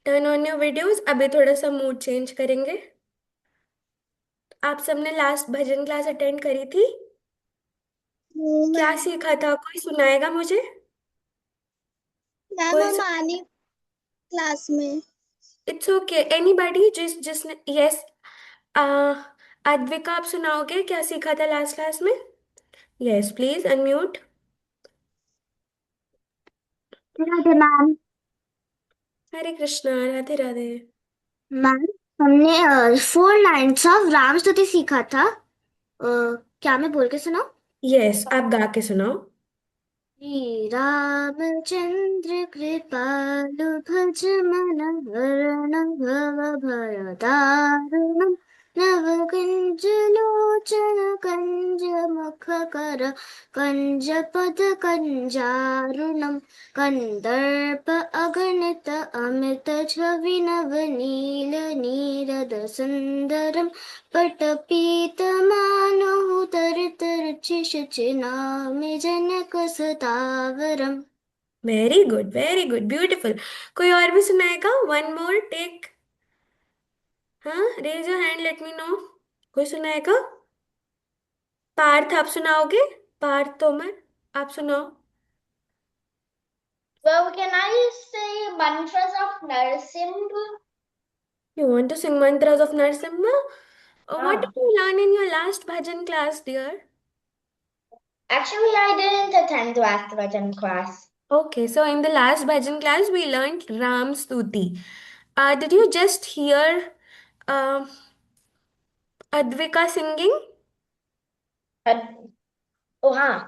Turn on your videos. अभी थोड़ा सा मूड चेंज करेंगे। आप सबने लास्ट भजन क्लास अटेंड करी थी? क्या मैम। सीखा था? कोई सुनाएगा मुझे? मैम कोई हम सु... आनी क्लास में। इट्स ओके, एनीबॉडी जिसने यस। अद्विका, आप सुनाओगे क्या सीखा था लास्ट क्लास में? Yes please unmute. Radhe ma'am. Hare Krishna, Radhe Radhe. Ma'am, हमने 4 लाइन्स ऑफ राम स्तुति सीखा था। क्या मैं बोल के सुनाऊं? यस, आप गा के सुनाओ। श्री रामचंद्र कृपालु भज मन हरण भव भय दारुणम् नव कंज लोचन कंज मुख कर कंज पद कंजारुणम् कंदर्प अगणित अमित छवि नव नील नीरद सुंदरम् पटपीतमानोः तरितरुचिषचिनामि जनकसुतावरम्। Very good, very good, beautiful. कोई और भी सुनाएगा? One more take. हाँ, raise your hand, let me know. कोई सुनाएगा? पार्थ, आप सुनाओगे? पार्थ तोमर, आप सुनाओ। Well, can I say mantras of Narasimha? You want to sing mantras of Narasimha? What did Ah. you learn in your last bhajan class, dear? Actually, I didn't attend the last Vajan class. Okay, so in the last bhajan class, we learned Ram Stuti. Did you just hear uh, Advika singing? Uh, oh, huh.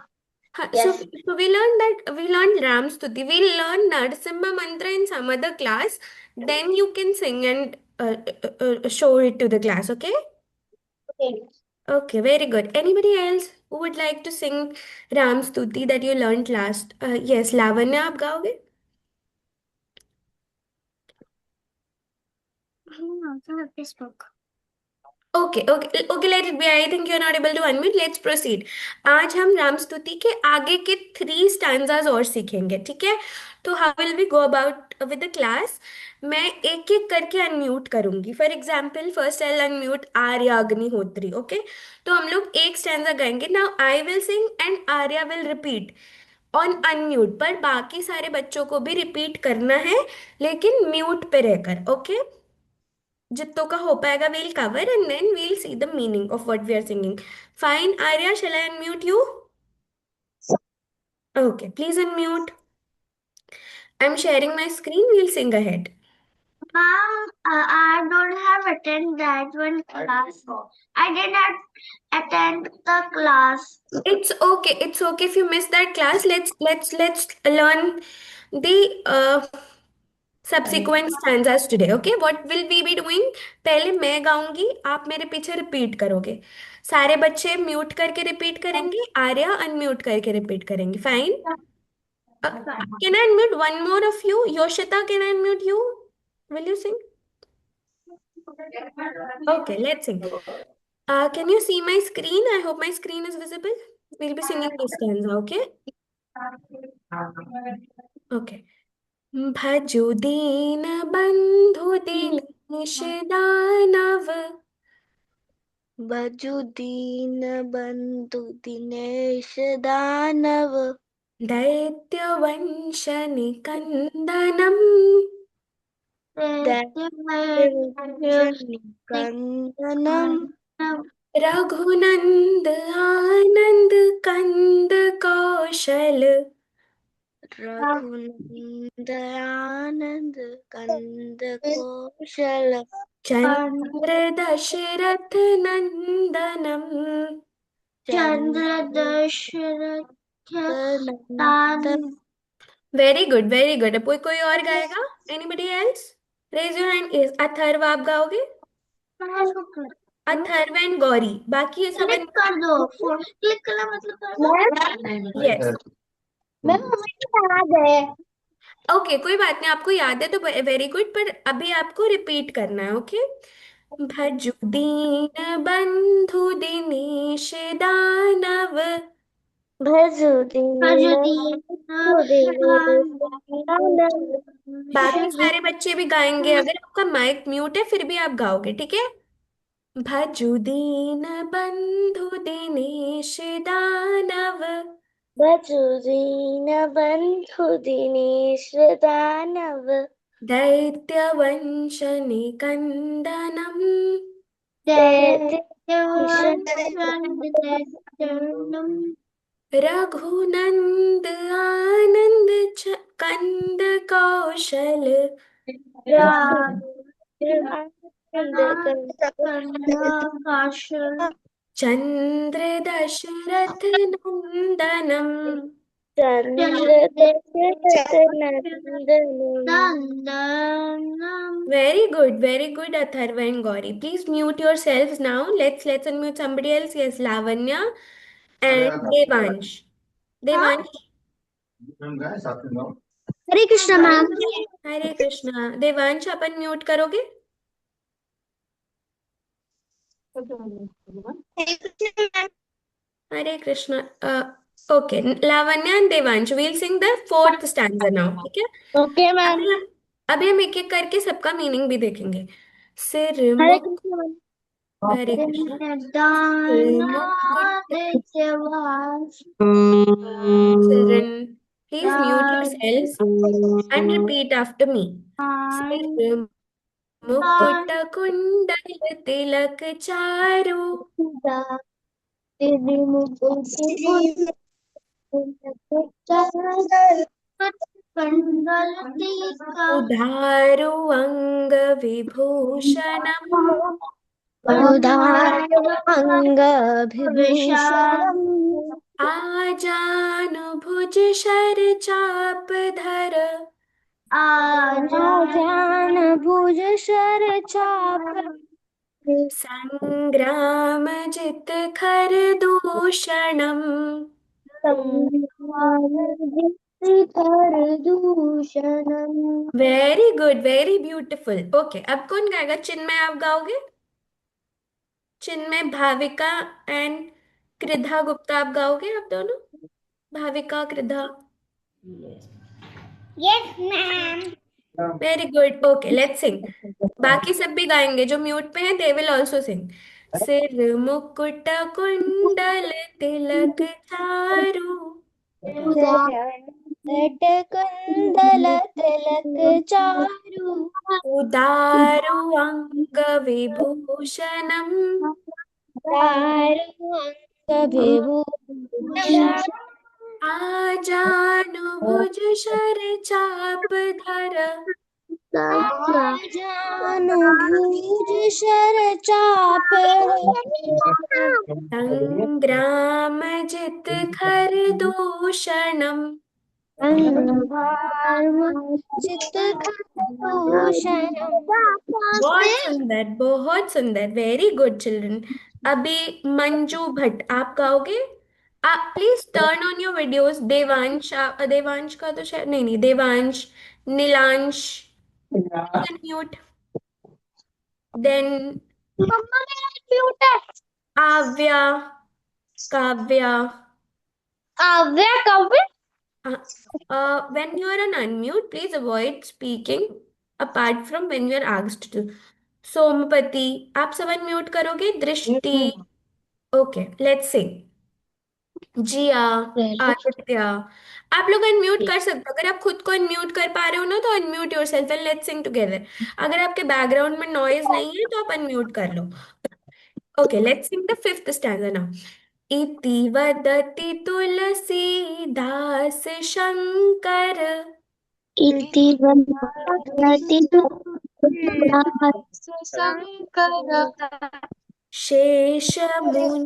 So, Yes. so we learned Ram Stuti. We'll learn Narasimha mantra in some other class. Then you can sing and show it to the class. Okay? Okay. Okay, very good. Anybody else who would like to sing Ram Stuti that you learned last? Yes, Lavanya, आप गाओगे? Also have this book. Okay, okay, okay, let it be. I think you're not able to unmute. Let's proceed. आज हम राम स्तुति के आगे के 3 stanzas और सीखेंगे, ठीक है? तो how will we go about with the class? मैं एक एक करके अनम्यूट करूंगी। For example, first I unmute Arya Agnihotri, okay? तो हम लोग एक स्टैंजा गाएंगे। Now I will sing and Arya will repeat on unmute, पर बाकी सारे बच्चों को भी रिपीट करना है, लेकिन म्यूट पे रहकर, ओके? जित्तों का हो पाएगा we'll cover and then we'll see the meaning of what we are singing. Fine, Arya, shall I unmute you? Okay, please unmute. I'm sharing my screen. We'll sing ahead. Mom, I don't have attend that one class. I did not attend the class. It's okay. It's okay if you miss that class. Let's learn the subsequent stanzas today. Okay, what will we be doing? पहले मैं गाऊंगी, आप मेरे पीछे repeat करोगे। सारे बच्चे mute करके repeat करेंगे, आर्या अनम्यूट करके रिपीट करेंगे। Fine? Can I unmute one more of you? Yoshita, can I unmute you? Will you sing? Okay, let's sing. Can you see my screen? I hope my screen is visible. We'll be singing this stanza, okay? Okay. भजो दीन बंधु दिनेश दानव भजु दीन बंधु दिनेश दानव दैत्य वंश निकंदनम दैत्यवंशनिकन्दनम् रघुनंद आनंद कंद कौशल रघुनन्दयानन्द कंद कौशल चंद्र दशरथ नंदनम। चंद्र दशरथ नंदन। Very good, very good. अब कोई कोई और गाएगा? Anybody else? Raise your hand. Is Atharva, आप गाओगे? अथर्व एंड गौरी, बाकी ये सब। क्लिक कर दो, फोन क्लिक करना मतलब कर दो। यस। मैम मुझे तो याद है। ओके, कोई बात नहीं, आपको याद है तो वेरी गुड, पर अभी आपको रिपीट करना है, ओके? भजु दीन बंधु दिनेश दानव। भजुदीन भजदीन बाकी सारे बच्चे भी गाएंगे, अगर आपका माइक म्यूट है फिर भी आप गाओगे, ठीक है। भजुदीन बंधु दिनेश दानव, भजुदीन बंधु दिनेश दानव दैत्यवंश निकंदनम, दैत्य रघुनंद आनंद कंद कौशल, चंद्र दशरथ नंदनम। चंद्र दशरथ नंदनम। Very good, Atharva and Gauri. Please mute yourselves now. Let's unmute somebody else. Yes, Lavanya and Devansh. Devansh, Hare Krishna ma'am. Hare Krishna. Devansh, upon mute करोगे? Hare Krishna. Okay, Lavanya and Devansh. We'll sing the fourth stanza now. ठीक है? Okay ma'am. अभी हम एक एक करके सबका meaning भी देखेंगे। सिर हरे मुख, कृष्ण मैम। हरे कृष्ण। सिर मुकुट दान Siren. Please mute yourselves and repeat after me. Sir मुकुट कुंडल तिलक चारु, तेरे मुकुट कंडल टीका उधारु अंग विभूषणम, उदार अंग विभूषणम् आजानुभुज शर चाप धर, आजान भुज शर चाप संग्राम जित खर दूषणम। संहार कर दूषणम्। Very good, very beautiful. Okay, अब कौन गाएगा? चिन्मय, आप गाओगे? चिन्मय, भाविका एंड कृधा गुप्ता, आप गाओगे आप दोनों? Bhavika, Kridha. Yes ma'am. Very good. Okay, let's sing. बाकी सब भी गाएंगे, जो म्यूट पे हैं दे विल ऑल्सो सिंग। सिर मुकुट कुंडल तिलक चारु, कुंदल तिलक चारु उदारु अंग विभूषणम, दारु अंग विभूषण आजानुभुज शर चाप धर, जानु भुज शर चाप संग्राम जित खर दूषणम। अंग जित खरदूषण। बहुत सुंदर, बहुत सुंदर। Very good children. अभी मंजू भट्ट, आप गाओगे? आप please turn on your videos. Devansh, Devansh का तो शायद नहीं, नहीं, देवांश, नीलांश, म्यूट। देन मम्मा मेरा म्यूट है। आव्या, काव्या। काव्य काव्य। When you are on unmute, please avoid speaking apart from when you are asked to. सोमपति, आप सब अनम्यूट करोगे? Drishti. Okay, let's sing. Jiya, Aditya, आप लोग अनम्यूट कर सकते हो। अगर आप खुद को अनम्यूट कर पा रहे हो ना तो unmute yourself and let's Singh together. अगर आपके बैकग्राउंड में नॉइज नहीं है तो आप अनम्यूट कर लो। Okay, let's sing the fifth stanza now. इति वदति तुलसीदास शंकर, इति वदति शंकर शेषमुनिमनरञ्जनम्,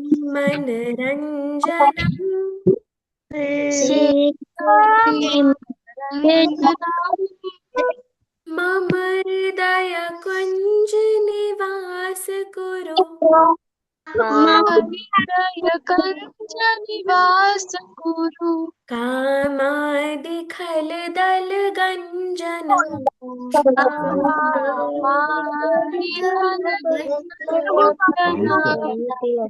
मम हृदय कुञ्ज निवास कुरु। निवास कुरु कामादि खल दल गंजनम्,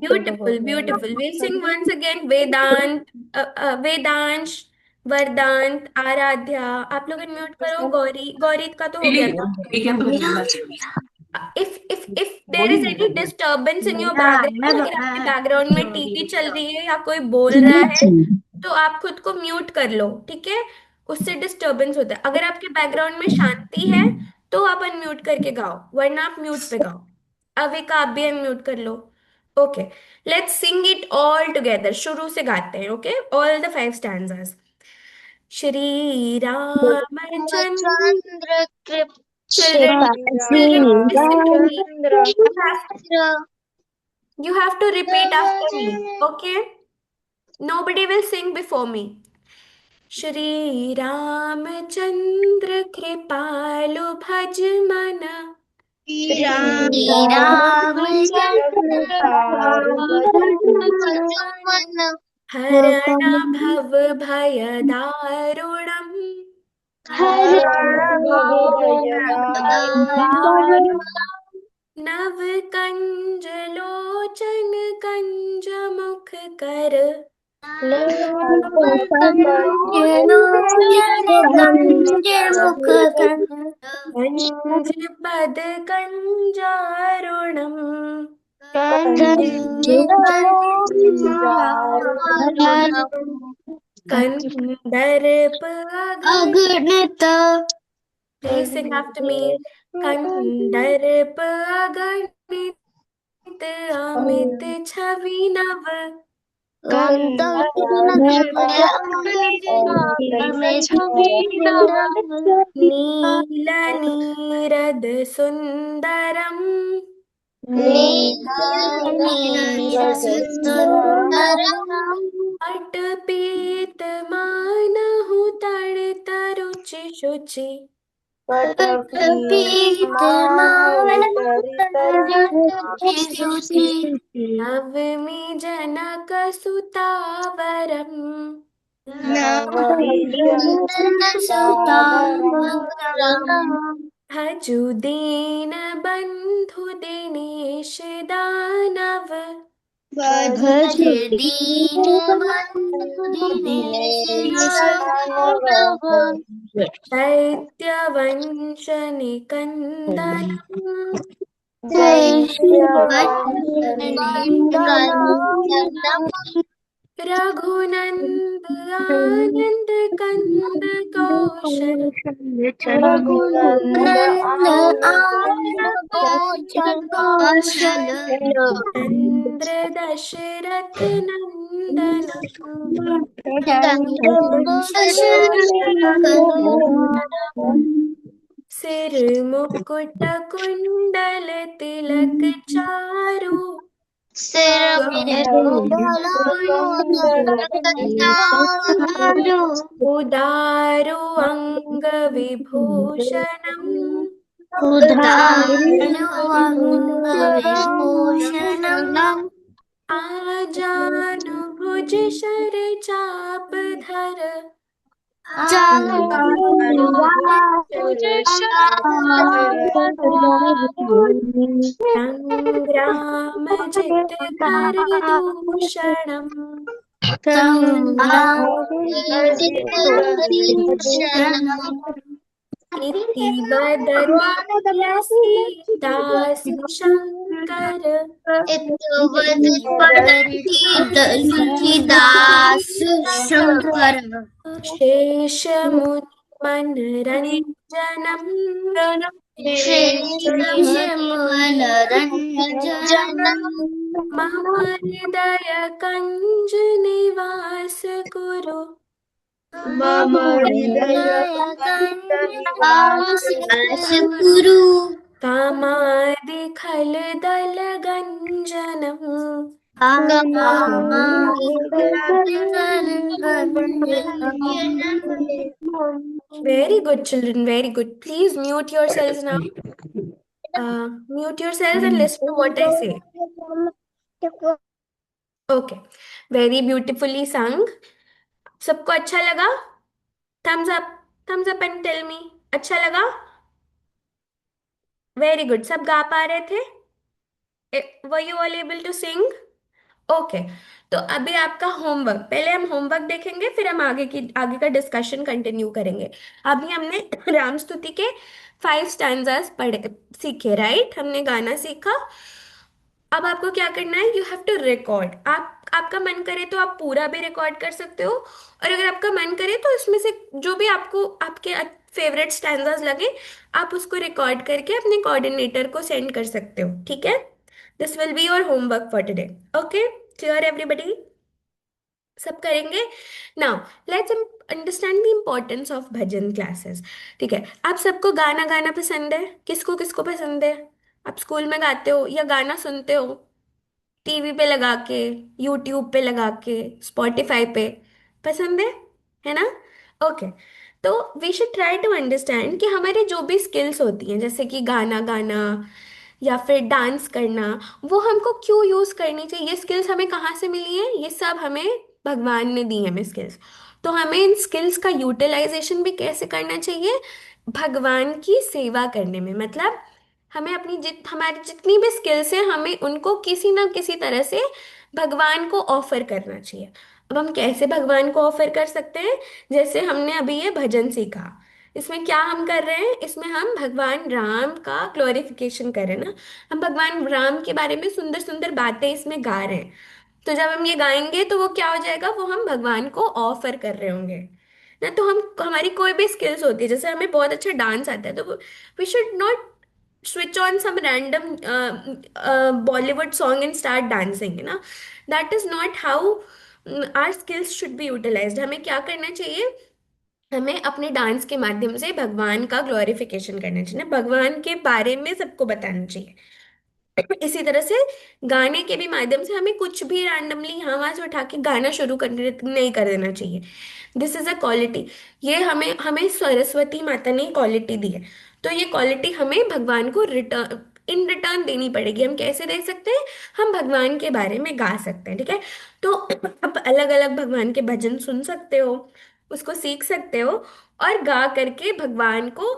Beautiful, beautiful. We'll sing once again. Vedant, Vedansh, वरदांत, Aaradhya. आप लोग म्यूट करो। गौरी, गौरी का तो हो गया था। If there is any disturbance in your background, अगर आपके बैकग्राउंड में टीवी चल रही है या कोई बोल रहा है, तो आप खुद को म्यूट कर लो, ठीक है? उससे डिस्टरबेंस होता है। अगर आपके बैकग्राउंड में शांति है तो आप अनम्यूट करके गाओ, वरना आप म्यूट पे गाओ। अविका, आप भी अनम्यूट कर लो। Okay, let's sing it all together. शुरू से गाते हैं, okay? All the 5 stanzas. Shri Ramchandra. चंद्र कृप Children, children, listen to me. You have to repeat after me, okay? Nobody will sing before me. Shri Ramchandra कृपालु भज मन, श्री रामचंद्र मन हरण भव भय दारुणम, नव कंज लोचन कंज मुख कर, कंज पद कंजारुणम, कंदर्प अगणित। अगणित Please sing after me. कंदर्प अगणित अमित छवि नव, नील नीरद सुंदरम, अटपीत मानहु तड़ तरुचि शुचि, नवमी जनक सुतावरम, भजु दीन बंधु दिनेश दानव, भज दीन बंधु दीनेश दानव दैत्य वंश निकंदनम, रघुनंद आनंद कंद कौशल, चंद्र दशरथ नंदनम, सिर मुकुट कुंडल तिलक चारु, उदारु अंग विभूषणम, आजानु भुज शर चाप धर, संग्राम जित कर दूषणम, इति वदति तुलसीदास शंकर, तुलसीदास शंकर शेषमुनि मनरंजनम, मम हृदय कंज निवास कुरु, गुरु कामादि खल दल गंजनम, very good children, very good. Please mute yourselves now. Mute yourselves and listen to what I say. Okay, very beautifully sung. सबको अच्छा लगा? Thumbs up and tell me. अच्छा लगा? वेरी गुड, सब गा पा रहे थे? Were you all able to sing? Okay. तो अभी आपका होमवर्क, पहले हम होमवर्क देखेंगे, फिर हम आगे का डिस्कशन कंटिन्यू करेंगे। अभी हमने राम स्तुति के 5 स्टैंजास पढ़े, सीखे, राइट? हमने गाना सीखा। अब आपको क्या करना है, यू हैव टू रिकॉर्ड। आपका मन करे तो आप पूरा भी रिकॉर्ड कर सकते हो, और अगर आपका मन करे तो इसमें से जो भी आपको आपके फेवरेट स्टैंजास लगे, आप उसको रिकॉर्ड करके अपने कोऑर्डिनेटर को सेंड कर सकते हो, ठीक है? This will be your homework for today. Okay, clear everybody? सब करेंगे। Now let's understand the importance of bhajan classes. ठीक है, आप सबको गाना गाना पसंद है? किसको किसको पसंद है? आप स्कूल में गाते हो या गाना सुनते हो टीवी पे लगा के, यूट्यूब पे लगा के, स्पॉटिफाई पे? पसंद है ना? ओके। तो we should try to understand कि हमारे जो भी स्किल्स होती हैं, जैसे कि गाना गाना या फिर डांस करना, वो हमको क्यों यूज करनी चाहिए? ये स्किल्स हमें कहाँ से मिली है? ये सब हमें भगवान ने दी है, हमें स्किल्स। तो हमें इन स्किल्स का यूटिलाइजेशन भी कैसे करना चाहिए? भगवान की सेवा करने में। मतलब हमें हमारी जितनी भी स्किल्स हैं, हमें उनको किसी ना किसी तरह से भगवान को ऑफर करना चाहिए। अब हम कैसे भगवान को ऑफर कर सकते हैं? जैसे हमने अभी ये भजन सीखा, इसमें क्या हम कर रहे हैं? इसमें हम भगवान राम का ग्लोरिफिकेशन कर रहे हैं ना। हम भगवान राम के बारे में सुंदर सुंदर बातें इसमें गा रहे हैं। तो जब हम ये गाएंगे तो वो क्या हो जाएगा, वो हम भगवान को ऑफर कर रहे होंगे ना। तो हम, हमारी कोई भी स्किल्स होती है, जैसे हमें बहुत अच्छा डांस आता है, तो we should not switch on some random Bollywood song and start dancing, है ना? That is not how our skills should be utilized. हमें क्या करना चाहिए? हमें अपने डांस के माध्यम से भगवान का ग्लोरिफिकेशन करना चाहिए ना, भगवान के बारे में सबको बताना चाहिए। इसी तरह से गाने के भी माध्यम से हमें कुछ भी रैंडमली यहाँ वहां से उठा के गाना शुरू कर नहीं कर देना चाहिए। This is a quality. ये हमें हमें सरस्वती माता ने क्वालिटी दी है, तो ये क्वालिटी हमें भगवान को रिटर्न, इन रिटर्न देनी पड़ेगी। हम कैसे दे सकते हैं? हम भगवान के बारे में गा सकते हैं, ठीक है? तो आप अलग अलग भगवान के भजन सुन सकते हो, उसको सीख सकते हो, और गा करके भगवान को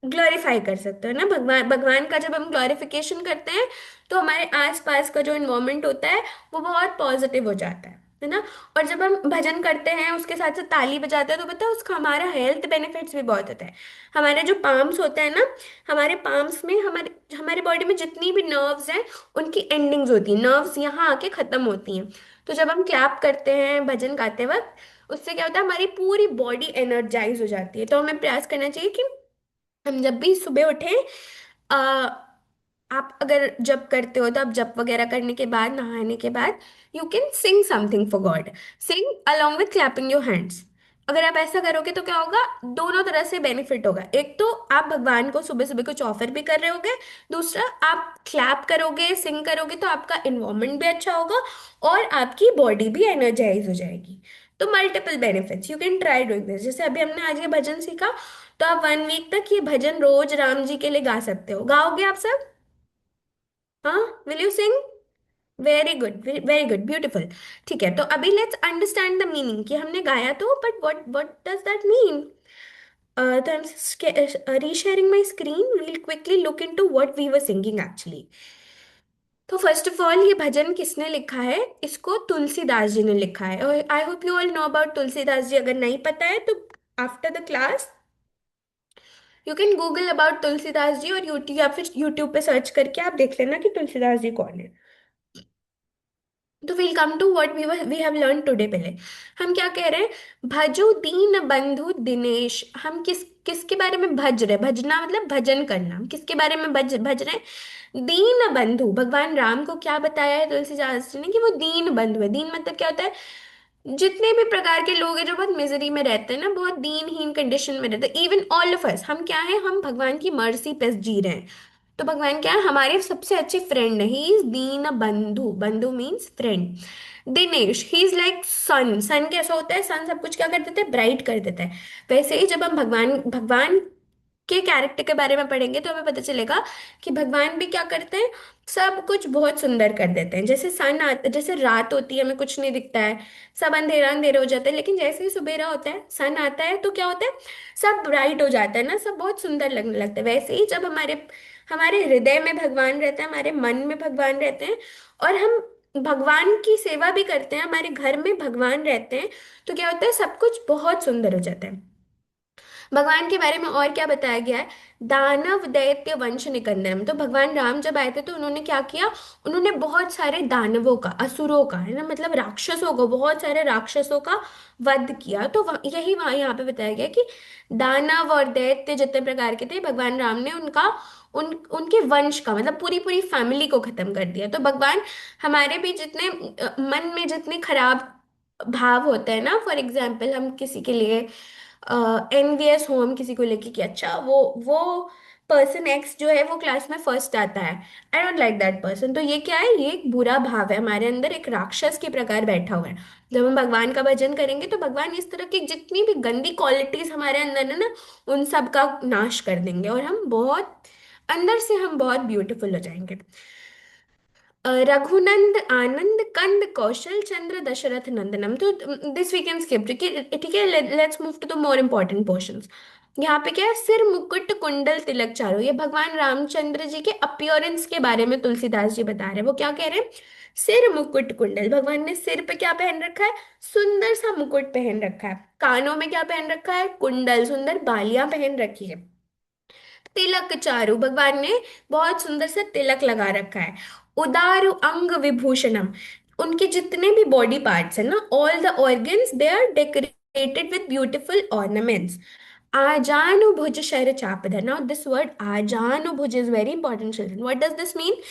ग्लोरीफाई कर सकते हो ना। भगवान भगवान का जब हम ग्लोरिफिकेशन करते हैं, तो हमारे आसपास का जो इन्वायरमेंट होता है वो बहुत पॉजिटिव हो जाता है ना। और जब हम भजन करते हैं, उसके साथ साथ ताली बजाते हैं, तो पता है उसका हमारा हेल्थ बेनिफिट्स भी बहुत होता है। हमारे जो पाम्स होते हैं ना, हमारे पाम्स में हमारे हमारे बॉडी में जितनी भी नर्व्स हैं, उनकी एंडिंग्स होती हैं, नर्व्स यहाँ आके खत्म होती हैं। तो जब हम क्लैप करते हैं भजन गाते वक्त, उससे क्या होता है, हमारी पूरी बॉडी एनर्जाइज हो जाती है। तो हमें प्रयास करना चाहिए कि हम जब भी सुबह उठे, आ, आप अगर जप करते हो तो आप जप वगैरह करने के बाद, नहाने के बाद, you can sing something for God. Sing along with clapping your hands. अगर आप ऐसा करोगे तो क्या होगा, दोनों तरह से बेनिफिट होगा। एक तो आप भगवान को सुबह सुबह कुछ ऑफर भी कर रहे होगे, दूसरा आप क्लैप करोगे, सिंग करोगे, तो आपका इन्वायरमेंट भी अच्छा होगा और आपकी बॉडी भी एनर्जाइज हो जाएगी। तो multiple benefits, you can try doing this. जैसे अभी हमने आज ये भजन सीखा, तो आप 1 वीक तक ये भजन रोज राम जी के लिए गा सकते हो। गाओगे आप सब? हाँ, will you sing? Very good, very good, beautiful. ठीक है, तो अभी लेट्स अंडरस्टैंड द मीनिंग कि हमने गाया तो, but what what does that mean? तो I am resharing my screen, we'll quickly look into what we were singing actually. तो फर्स्ट ऑफ ऑल, ये भजन किसने लिखा है? इसको तुलसीदास जी ने लिखा है। और I hope you all know about Tulsidas ji. अगर नहीं पता है तो after the class you can Google about Tulsidas ji, और यूट्यूब या फिर यूट्यूब पे सर्च करके आप देख लेना कि तुलसीदास जी कौन है। तो will come to what we have learn today. पहले हम क्या कह रहे हैं? भजो दीन बंधु दिनेश। हम किसके बारे में भज रहे? भजना मतलब भजन करना। हम किसके बारे में भज भज रहे हैं? दीन बंधु। भगवान राम को क्या बताया है तुलसीदास जी ने? कि वो दीन बंधु है। दीन मतलब क्या होता है? जितने भी प्रकार के लोग हैं जो बहुत मिजरी में रहते हैं ना, बहुत दीनहीन कंडीशन में रहते हैं, इवन ऑल ऑफ अस, हम क्या है, हम भगवान की मर्जी पे जी रहे हैं। तो भगवान क्या है? हमारे सबसे अच्छे फ्रेंड है। ही इज दीन बंधु। बंधु means friend. Dinesh, he is like sun. Sun कैसा होता है? सन सब कुछ क्या कर देता है? ब्राइट कर देता है। वैसे ही जब हम भगवान भगवान के कैरेक्टर के बारे में पढ़ेंगे तो हमें पता चलेगा कि भगवान भी क्या करते हैं, सब कुछ बहुत सुंदर कर देते हैं। जैसे जैसे रात होती है हमें कुछ नहीं दिखता है, सब अंधेरा अंधेरा हो जाता है, लेकिन जैसे ही सुबेरा होता है, सन आता है, तो क्या होता है, सब ब्राइट हो जाता है ना, सब बहुत सुंदर लगने लगता है। वैसे ही जब हमारे हमारे हृदय में भगवान रहते हैं, हमारे मन में भगवान रहते हैं, और हम भगवान की सेवा भी करते हैं, हमारे घर में भगवान रहते हैं, तो क्या होता है, सब कुछ बहुत सुंदर हो जाता है। भगवान के बारे में और क्या बताया गया है, दानव दैत्य वंश निकंदनम। तो भगवान राम जब आए थे तो उन्होंने क्या किया, उन्होंने बहुत सारे दानवों का, असुरों का, है ना, मतलब राक्षसों को, बहुत सारे राक्षसों का वध किया। तो यही वहाँ यहाँ पे बताया गया कि दानव और दैत्य जितने प्रकार के थे, भगवान राम ने उनका उनके वंश का, मतलब पूरी पूरी फैमिली को खत्म कर दिया। तो भगवान हमारे भी जितने मन में जितने खराब भाव होते हैं ना, फॉर एग्जाम्पल हम किसी के लिए एनवीएस हो, हम किसी को लेके कि अच्छा वो पर्सन एक्स जो है वो क्लास में फर्स्ट आता है, I don't like that person, तो ये क्या है, ये एक बुरा भाव है हमारे अंदर, एक राक्षस के प्रकार बैठा हुआ है। जब हम भगवान का भजन करेंगे तो भगवान इस तरह की जितनी भी गंदी क्वालिटीज हमारे अंदर है ना, उन सब का नाश कर देंगे, और हम बहुत अंदर से हम बहुत ब्यूटीफुल हो जाएंगे। रघुनंद आनंद कंद कौशल चंद्र दशरथ नंदनम। तो दिस वी कैन स्किप, ठीक है, ठीक है। Let's move to the more important portions. यहाँ पे क्या है, सिर मुकुट कुंडल तिलक चारों, ये भगवान रामचंद्र जी के अपीयरेंस के बारे में तुलसीदास जी बता रहे हैं। वो क्या कह रहे हैं, सिर मुकुट कुंडल, भगवान ने सिर पे क्या पहन रखा है, सुंदर सा मुकुट पहन रखा है, कानों में क्या पहन रखा है, कुंडल, सुंदर बालियां पहन रखी है। तिलक चारु, भगवान ने बहुत सुंदर से तिलक लगा रखा है। उदारु अंग विभूषणम, उनके जितने भी बॉडी पार्ट्स है ना, all the organs they are decorated with beautiful ornaments. आजानुभुज शर चापधर, नाउ दिस वर्ड आजानुभुज is very important children, what does this mean.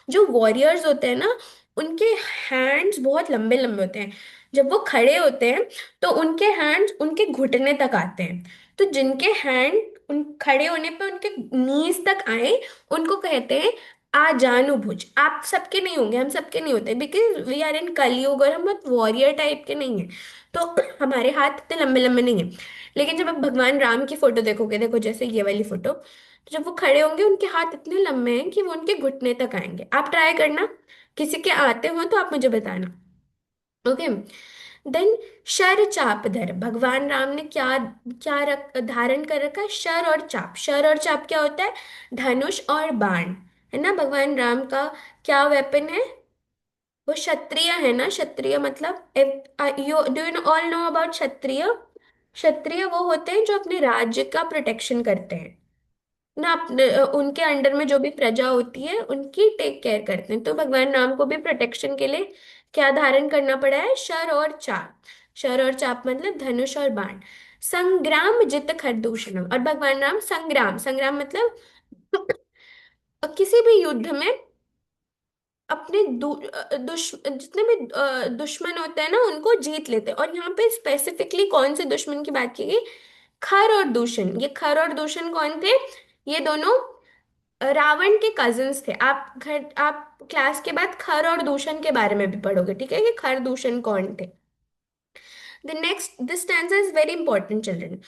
जो वॉरियर्स होते हैं ना, उनके हैंड्स बहुत लंबे लंबे होते हैं। जब वो खड़े होते हैं तो उनके हैंड्स उनके घुटने तक आते हैं। तो जिनके हैंड उन खड़े होने पे उनके नीज तक आए, उनको कहते हैं आजानुभुज। आप सबके नहीं होंगे, हम सबके नहीं होते, बिकॉज वी आर इन कलयुग और हम बहुत वॉरियर टाइप के नहीं हैं, तो हमारे हाथ इतने लंबे लंबे नहीं हैं। लेकिन जब आप भगवान राम की फोटो देखोगे, देखो जैसे ये वाली फोटो, तो जब वो खड़े होंगे उनके हाथ इतने लंबे हैं कि वो उनके घुटने तक आएंगे। आप ट्राई करना, किसी के आते हो तो आप मुझे बताना, ओके। देन शर चापधर, भगवान राम ने क्या क्या धारण कर रखा है, शर और चाप। शर और चाप क्या होता है, धनुष और बाण, है ना। भगवान राम का क्या वेपन है, वो क्षत्रिय है ना। क्षत्रिय मतलब, you do you all know about क्षत्रिय। क्षत्रिय वो होते हैं जो अपने राज्य का प्रोटेक्शन करते हैं ना, अपने उनके अंडर में जो भी प्रजा होती है उनकी टेक केयर करते हैं। तो भगवान राम को भी प्रोटेक्शन के लिए क्या धारण करना पड़ा है, शर और चाप। शर और चाप मतलब धनुष और बाण। संग्राम जित खरदूषणम, और भगवान राम संग्राम, संग्राम मतलब किसी भी युद्ध में अपने जितने भी दुश्मन होते हैं ना, उनको जीत लेते हैं। और यहाँ पे स्पेसिफिकली कौन से दुश्मन की बात की गई, खर और दूषण। ये खर और दूषण कौन थे, ये दोनों रावण के कजिन्स थे। आप क्लास के बाद खर और दूषण के बारे में भी पढ़ोगे, ठीक है, कि खर दूषण कौन थे। The next this stanza is very important children.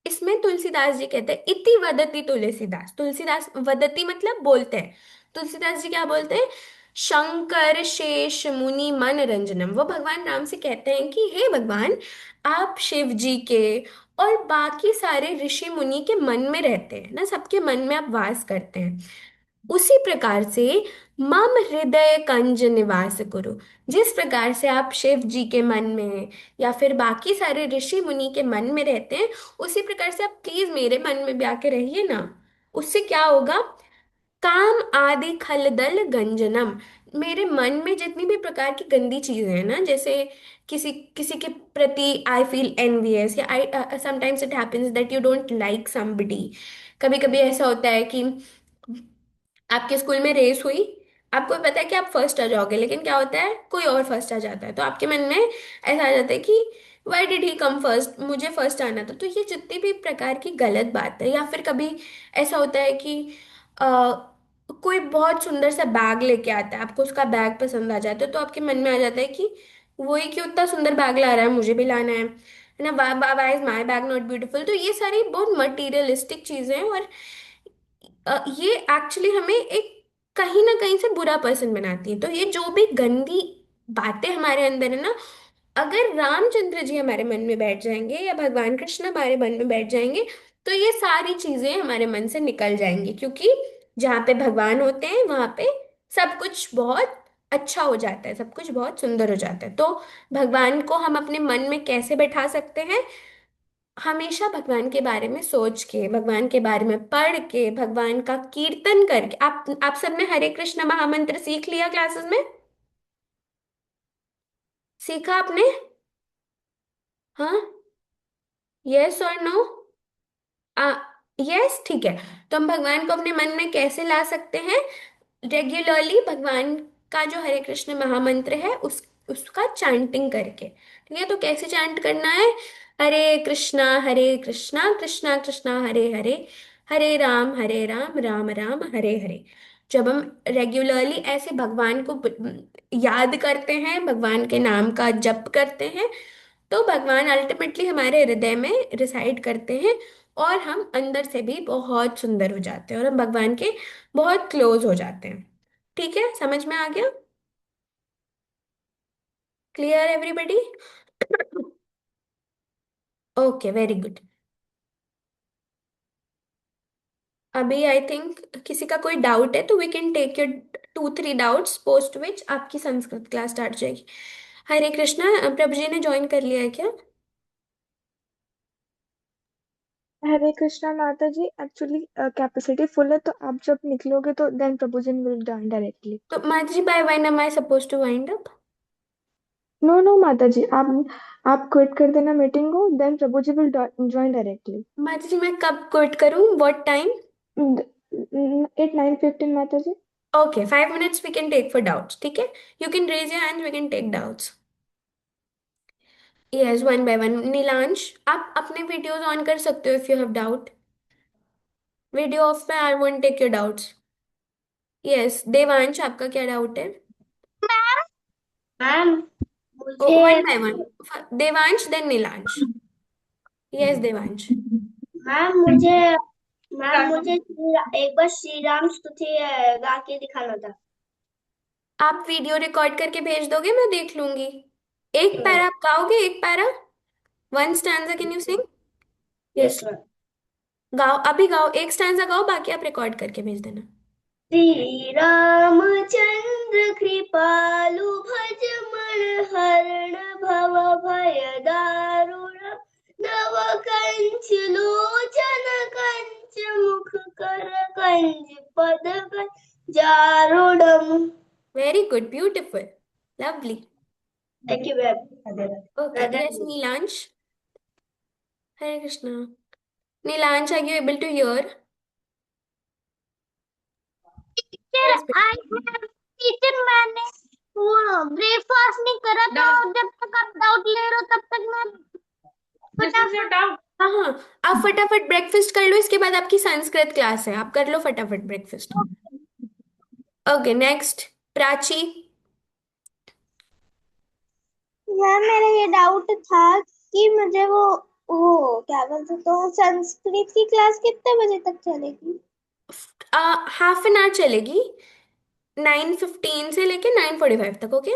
इसमें तुलसीदास जी कहते हैं, इति वदति तुलसीदास। तुलसीदास वदति मतलब बोलते हैं, तुलसीदास जी क्या बोलते हैं, शंकर शेष मुनि मन रंजनम। वो भगवान राम से कहते हैं कि हे भगवान, आप शिव जी के और बाकी सारे ऋषि मुनि के मन में रहते हैं ना, सबके मन में आप वास करते हैं। उसी प्रकार से मम हृदय कंज निवास करो, जिस प्रकार से आप शिव जी के मन में या फिर बाकी सारे ऋषि मुनि के मन में रहते हैं, उसी प्रकार से आप प्लीज मेरे मन में भी आके रहिए ना। उससे क्या होगा, काम आदि खलदल गंजनम, मेरे मन में जितनी भी प्रकार की गंदी चीजें हैं ना, जैसे किसी किसी के प्रति आई फील एनवियस, या I sometimes it happens that you don't like somebody. कभी कभी ऐसा होता है कि आपके स्कूल में रेस हुई, आपको पता है कि आप फर्स्ट आ जाओगे, लेकिन क्या होता है, कोई और फर्स्ट आ जाता है, तो आपके मन में ऐसा आ जाता है कि why did he come first, मुझे फर्स्ट आना था। तो ये जितनी भी प्रकार की गलत बात है, या फिर कभी ऐसा होता है कि अ, कोई बहुत सुंदर सा बैग लेके आता है, आपको उसका बैग पसंद आ जाता है, तो आपके मन में आ जाता है कि वही क्यों इतना सुंदर बैग ला रहा है, मुझे भी लाना है ना, why is my bag not beautiful. तो ये सारी बहुत मटीरियलिस्टिक चीजें हैं, और ये एक्चुअली हमें एक कहीं ना कहीं से बुरा पर्सन बनाती है। तो ये जो भी गंदी बातें हमारे अंदर है ना, अगर रामचंद्र जी हमारे मन में बैठ जाएंगे या भगवान कृष्ण हमारे मन में बैठ जाएंगे, तो ये सारी चीजें हमारे मन से निकल जाएंगी, क्योंकि जहाँ पे भगवान होते हैं वहां पे सब कुछ बहुत अच्छा हो जाता है, सब कुछ बहुत सुंदर हो जाता है। तो भगवान को हम अपने मन में कैसे बैठा सकते हैं? हमेशा भगवान के बारे में सोच के, भगवान के बारे में पढ़ के, भगवान का कीर्तन करके। आप सबने हरे कृष्ण महामंत्र सीख लिया क्लासेस में? सीखा आपने? हाँ? यस और नो? आ यस, ठीक है। तो हम भगवान को अपने मन में कैसे ला सकते हैं? रेगुलरली भगवान का जो हरे कृष्ण महामंत्र है उसका चैंटिंग करके। ठीक है, तो कैसे चैंट करना है? हरे कृष्णा कृष्णा कृष्णा हरे हरे, हरे राम राम राम हरे हरे। जब हम रेगुलरली ऐसे भगवान को याद करते हैं, भगवान के नाम का जप करते हैं, तो भगवान अल्टीमेटली हमारे हृदय में रिसाइड करते हैं, और हम अंदर से भी बहुत सुंदर हो जाते हैं, और हम भगवान के बहुत क्लोज हो जाते हैं। ठीक है, समझ में आ गया? Clear everybody? Okay, very good. अभी आई थिंक किसी का कोई डाउट है तो we can take your 2-3 doubts, post which आपकी संस्कृत क्लास स्टार्ट हो जाएगी। हरे कृष्णा, प्रभु जी ने ज्वाइन कर लिया है क्या? हरे कृष्णा माता जी, एक्चुअली कैपेसिटी फुल है, तो आप जब निकलोगे तो देन प्रभुजन विल ज्वाइन डायरेक्टली। तो माता जी, by when am I supposed to wind up? No no माता जी, आप क्विट कर देना मीटिंग को, then Prabhuji will join directly माता जी, मैं कब क्विट करूं, व्हाट टाइम? एट 9:15 माता जी। Okay, 5 minutes we can take for doubts, ठीक है? You can raise your hand, we can take doubts. Yes, one by one. Neelansh, आप अपने वीडियोस ऑन कर सकते हो if you have doubt. Video off में I won't take your doubts. Yes, Devansh, आपका क्या डाउट है? मैम ओ, मुझे one by one. Devansh then Neelansh. Yes Devansh. मुझे एक बार श्री राम स्तुति गा के दिखाना था। आप वीडियो रिकॉर्ड करके भेज दोगे, मैं देख लूंगी। एक पैरा आप गाओगे, एक para, one stanza can you sing? Yes yes, गाओ, अभी गाओ, एक स्टैंजा गाओ, बाकी आप रिकॉर्ड करके भेज देना। श्री रामचंद्र कृपालु भजमन हरण भव भय दारुण नव कंच लोचन कंच मुख कर कंज पद जारुणम। Very good, beautiful, lovely. Thank you ma'am. Okay, yes Neelansh. Hare Krishna. Neelansh, are you able to hear? Teacher yes. I have teacher मैंने वो ब्रेकफास्ट नहीं करा तो जब तक आप डाउट ले रहे हो तब तक मैं फटाफट। हाँ हाँ, आप फटाफट ब्रेकफास्ट कर लो, इसके बाद आपकी संस्कृत क्लास है, आप कर लो फटाफट breakfast. Okay, next, Prachi. Ma'am मेरा ये डाउट था कि मुझे वो क्या बोलते तो संस्कृत की क्लास कितने बजे तक चलेगी। हाफ एन आवर चलेगी, 9:15 से लेके 9:45 तक। ओके,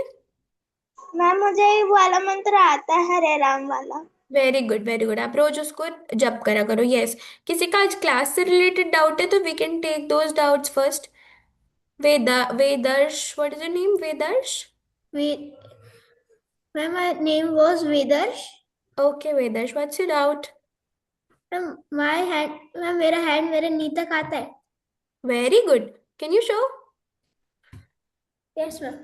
मैम मुझे ये वाला मंत्र आता है हरे राम वाला। वेरी गुड वेरी गुड, आप रोज उसको जप करा करो। यस, किसी का आज क्लास से रिलेटेड डाउट है तो we can take those doubts first. Vedarsh, what is your name? Vedarsh. Ve- Ma'am, my name was Vedash. Okay Vedarsh, what's your doubt? Ma'am, मेरा हैंड मेरे नी तक आता है। Very good, can you show? Yes, ma'am.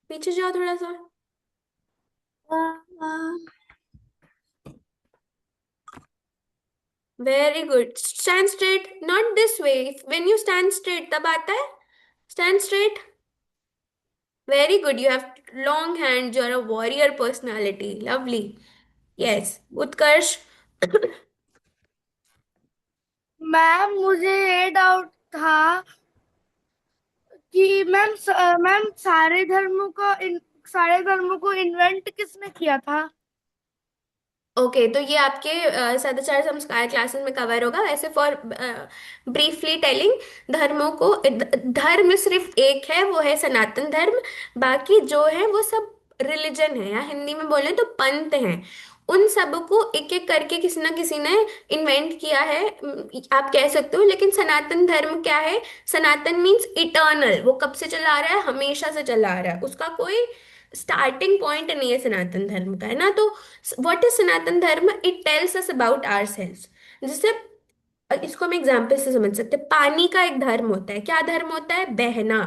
पीछे जाओ थोड़ा सा। Very good, stand straight, not this way. When you stand straight तब आता है, stand straight. Very good, you have long hands, you are a warrior personality, lovely. Yes, Utkarsh. Ma'am मुझे ये doubt था कि मैम सारे धर्मों का सारे धर्मों को इन्वेंट किसने किया था? ओके, तो ये आपके सदाचार संस्कार क्लासेस में कवर होगा। वैसे फॉर ब्रीफली टेलिंग, धर्मों को धर्म सिर्फ एक है, वो है सनातन धर्म। बाकी जो है वो सब रिलीजन है, या हिंदी में बोले तो पंथ हैं। उन सब को एक एक करके किसी ना किसी ने इन्वेंट किया है, आप कह सकते हो। लेकिन सनातन धर्म क्या है? सनातन मीन्स इटर्नल, वो कब से चला आ रहा है? हमेशा से चला आ रहा है, उसका कोई स्टार्टिंग पॉइंट नहीं है सनातन धर्म का, है ना। तो what is Sanatan Dharma? It tells us about ourselves. जैसे इसको हम एग्जाम्पल से समझ सकते हैं। पानी का एक धर्म होता है, क्या धर्म होता है? बहना।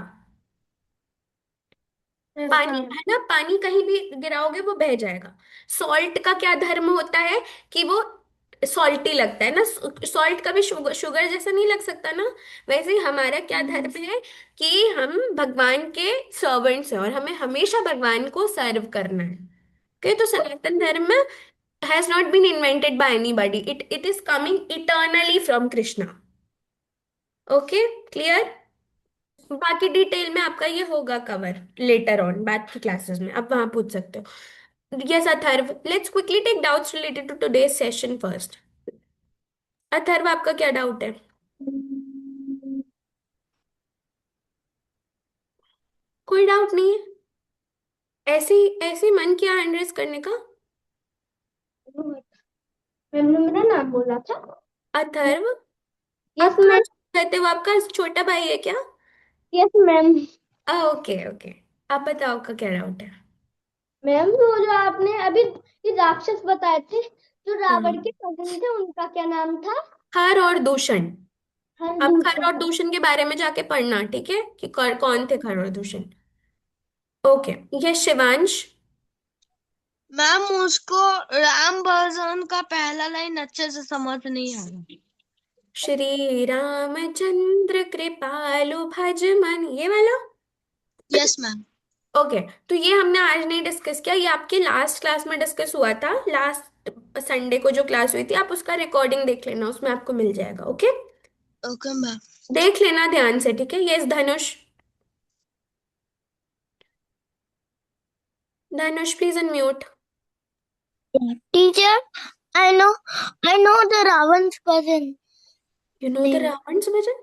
पानी हाँ। है ना, पानी कहीं भी गिराओगे वो बह जाएगा। सॉल्ट का क्या धर्म होता है? कि वो सॉल्टी लगता है ना। सॉल्ट कभी शुगर शुगर जैसा नहीं लग सकता ना। वैसे ही हमारा क्या धर्म है? कि हम भगवान के सर्वेंट्स हैं और हमें हमेशा भगवान को सर्व करना है। ओके, तो सनातन धर्म has not been invented by anybody. It is coming eternally from Krishna. Okay, clear? बाकी डिटेल में आपका ये होगा कवर लेटर ऑन, बाद की क्लासेस में आप वहां पूछ सकते हो। Yes Atharva, let's quickly take doubts related to today's session first. Atharva, आपका क्या डाउट है? कोई डाउट नहीं है? ऐसे ही ऐसे ही मन किया हैंड रेस करने का। मैम ने मेरा नाम बोला था। अथर्व, आप यस कहाँ मैम। रहते हो? आपका छोटा भाई है क्या? Yes ma'am. ओके ओके, आप बताओ का क्या डाउट है? मैम वो जो आपने अभी ये राक्षस बताए थे, जो हाँ, रावण के कजन थे, उनका क्या नाम था? खर और दूषण। हाँ, अब खर और दूसरा। दूषण के बारे में जाके पढ़ना, ठीक है, कि कौन थे खर और दूषण। ओके, ये शिवांश। मैम उसको राम भजन का पहला लाइन अच्छे से समझ नहीं आया। श्री रामचंद्र कृपालु भज मन, ये वाला। Yes ma'am. ओके, तो ये हमने आज नहीं डिस्कस किया, ये आपके लास्ट क्लास में डिस्कस हुआ था। लास्ट संडे को जो क्लास हुई थी, आप उसका रिकॉर्डिंग देख लेना, उसमें आपको मिल जाएगा। Okay, okay ma'am. देख लेना ध्यान से, ठीक है। Yes Dhanush. Dhanush please unmute. Teacher, I know the Ravan's cousin you know the name. Ravan भजन?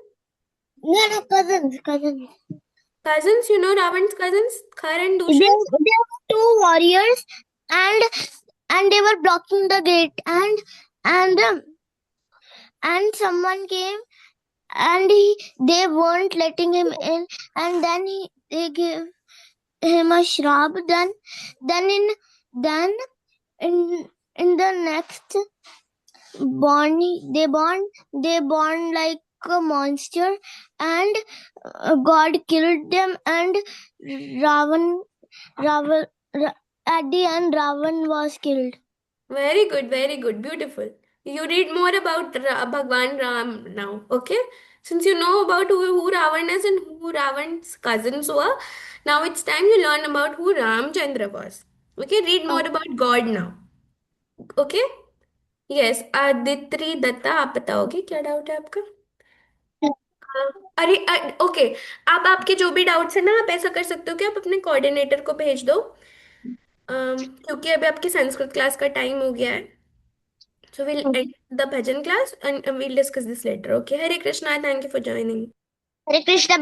No, cousins. Cousins, you know Ravan's cousins, Khar and There, Dushan? there were two warriors, and they were blocking the gate, and and someone came, and they weren't letting him in, and then they gave him a shrub. Then in then in the next born they born like a monster, and God killed them, and Ravan Ravan at the end Ravan was killed. Very good, beautiful. You read more about Bhagwan Ram now, okay? Since you know about who Ravan is and who Ravan's cousins were, now it's time you learn about who Ramchandra was. Okay, read more about God now. Okay? Yes, Aditri Dutta, आप बताओगे क्या doubt है आपका? हाँ, अरे okay, आप आपके जो भी डाउट्स है ना, आप ऐसा कर सकते हो कि आप अपने कोऑर्डिनेटर को भेज दो। क्योंकि अभी आपकी संस्कृत क्लास का टाइम हो गया है। So we'll end the bhajan class and we'll discuss this later. Okay. Hare Krishna. Thank you for joining. Hare Krishna.